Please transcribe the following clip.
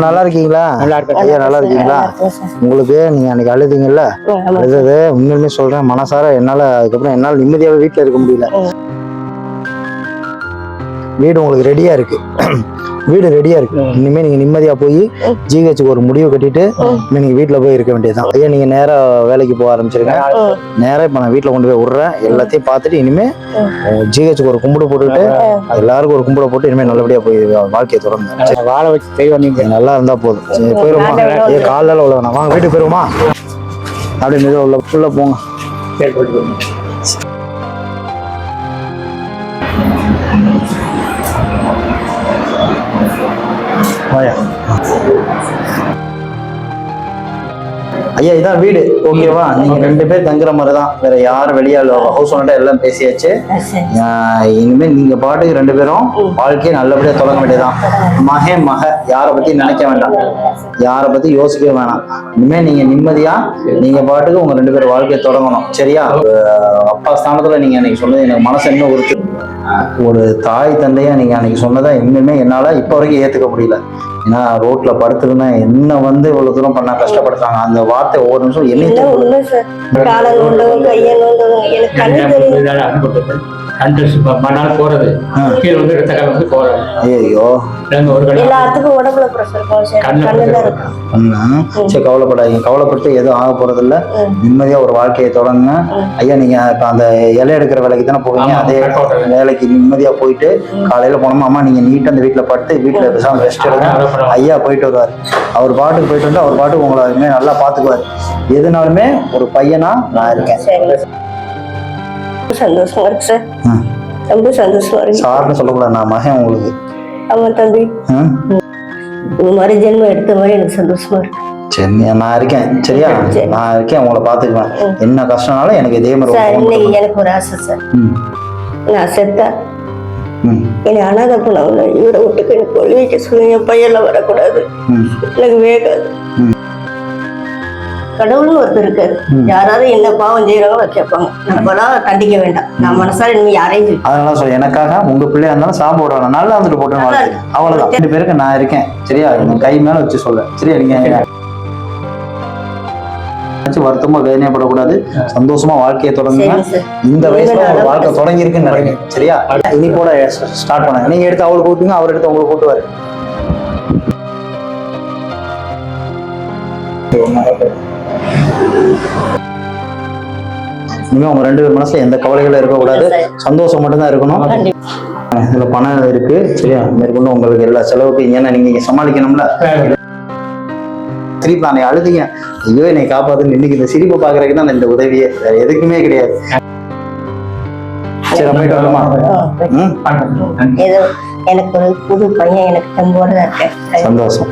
நல்லா இருக்கீங்களா? ஐயா நல்லா இருக்கீங்களா? உங்களுக்கு நீங்க அன்னைக்கு அழுதீங்கல்ல, அழுதது உண்மையுமே சொல்றேன், மனசார என்னால அதுக்கப்புறம் என்னால நிம்மதியாவே வீட்டுல இருக்க முடியல. வீடு உங்களுக்கு ரெடியா இருக்கு. வீடு ரெடியா இருக்கு. இனிமே நீங்க நிம்மதியா போய் ஜிஹெச்சுக்கு ஒரு முடிவு கட்டிட்டு நீங்க வீட்டுல போய் இருக்க வேண்டியதுதான். ஐயா நீங்க நேரா வேலைக்கு போக ஆரம்பிச்சிருங்க. நேரா இப்ப நான் வீட்டுல கொண்டு போய் விடுறேன். எல்லாத்தையும் பார்த்துட்டு இனிமே ஜிஹெச்சுக்கு ஒரு கும்பிடு போட்டுட்டு எல்லாருக்கும் ஒரு கும்பிட போட்டு இனிமே நல்லபடியா போய் வாழ்க்கையை தொடங்க. வாழை வச்சு செய்வோம். நீங்க நல்லா இருந்தா போதும். போயிருமா? காலையில உள்ள வேணாம், வாங்க வீட்டுக்கு போயிருமா? அப்படியே மெதுவா உள்ள போங்க. ஐயா இதான் வீடு, ஓகேவா? நீங்க 2 பேர் தங்குற மாதிரி தான், வேற யாரும் வெளியாள் ஹவுஸ் ஓனர் எல்லாம் பேசியாச்சு. இனிமே நீங்க பாட்டுக்கு 2 பேரும் வாழ்க்கையை நல்லபடியா தொடங்க வேண்டியதான். மக யாரை பத்தி நினைக்க வேண்டாம், யாரை பத்தி யோசிக்க வேணாம். இனிமே நீங்க நிம்மதியா நீங்க பாட்டுக்கு உங்க 2 பேரும் வாழ்க்கையை தொடங்கணும், சரியா? அப்பா ஸ்தானத்துல நீங்க அன்னைக்கு சொன்னது எனக்கு மனசு என்ன உறுத்து. ஒரு தாய் தந்தையா நீங்க அன்னைக்கு சொன்னதை இன்னுமே என்னால இப்ப வரைக்கும் ஏத்துக்க முடியல. ஏன்னா ரோட்ல படுத்துருந்தேன், என்ன வந்து இவ்வளவு தூரம் பண்ணா கஷ்டப்படுத்தாங்க. அந்த வார்த்தை ஒவ்வொரு நிமிஷம் என்ன மறுநாள் போறது கீழே வந்து ரத்த காலம் வந்து போறது. ஐயோ எல்லாத்துக்கும் உடம்புல பிரஷர். சரி கவலைப்படாதீங்க, கவலைப்பட்டு எதுவும் ஆக போறது இல்ல. நிம்மதியா ஒரு வாழ்க்கையை தொடங்க. ஐயா நீங்க இப்ப அந்த இலை எடுக்கிற வேலைக்கு தானே போவீங்க, அதே வேலைக்கு நிம்மதியா போயிட்டு காலையில போனோமா, அம்மா நீங்க நீட்டா அந்த வீட்டுல படுத்து வீட்டுல பேசாம ரெஸ்ட் எடுங்க. ஐயா போயிட்டு வருவாரு, அவர் பாட்டுக்கு போயிட்டு வந்து அவர் பாட்டுக்கு உங்களை நல்லா பாத்துக்குவாரு. எதுனாலுமே ஒரு பையனா நான் இருக்கேன். சந்தோஷமா இருக்கு சார், ரொம்ப சந்தோஷமா இருக்கு. சார்னு சொல்லக்கூடாது, நான் மகன் உங்களுக்கு. ஆமா தம்பி, மறு ஜென்மம் எடுத்த மாதிரி எனக்கு சந்தோஷமா இருக்கு. சரி நான் இருக்கேன், சரியா? நான் இருக்கேன், உங்களை பாத்துக்குவேன். என்ன கஷ்டம்னாலும் எனக்கு இதே மாதிரி சார். இன்னைக்கு எனக்கு ஒரு ஆசை சார், நான் செத்தா என்னை அனாதை போனவங்க இவரை விட்டுக்கு எனக்கு ஒளி வைக்க சொல்லுங்க. என் பையன்ல வரக்கூடாது, எனக்கு வேகாது. கடவுள்னு ஒருத்தர் இருக்காரு, யாராவது என்ன பாவம் செய்யறாங்களோ கேட்பாங்க, நம்மளாம் தண்டிக்க வேண்டாம். நான் மனசார இனிமே யாரையும் அதனால சொல்ல, எனக்காக உங்க பிள்ளையா இருந்தாலும் சாப்பிட விடணும், நல்லா இருந்துட்டு போட்டு அவ்வளவுதான். 2 பேருக்கு நான் இருக்கேன், சரியா? கை மேல வச்சு சொல்ல, சரியா? நீங்க வருத்தமா வேதனைப்படக்கூடாது, சந்தோஷமா வாழ்க்கையை தொடங்குங்க. இந்த வயசுல ஒரு வாழ்க்கை தொடங்கி இருக்குன்னு நினைக்கிறேன், சரியா? இனி கூட ஸ்டார்ட் பண்ணுங்க. நீங்க எடுத்து அவளுக்கு கூட்டுங்க, அவர் எடுத்து உங்களுக்கு கூட்டுவாரு. இனிமே உங்க 2 பேர் மனசுல எந்த கவலைகளும் இருக்கக்கூடாது, சந்தோஷம் மட்டும்தான் இருக்கணும். இதுல பணம் இருக்கு, சரியா? மேற்கொண்டு உங்களுக்கு எல்லா செலவுக்கும் ஏன்னா நீங்க சமாளிக்கணும்ல. சிரிப்பு நான் அழுதிங்க, ஐயோ என்னை காப்பாத்துன்னு. இன்னைக்கு இந்த சிரிப்பை பாக்குறதுக்கு தான் இந்த உதவியே, வேற எதுக்குமே கிடையாது. சரி போயிட்டு வரலாமா? எனக்கு ஒரு புது பையன் எனக்கு தம்போட இருக்கேன். சந்தோஷம்.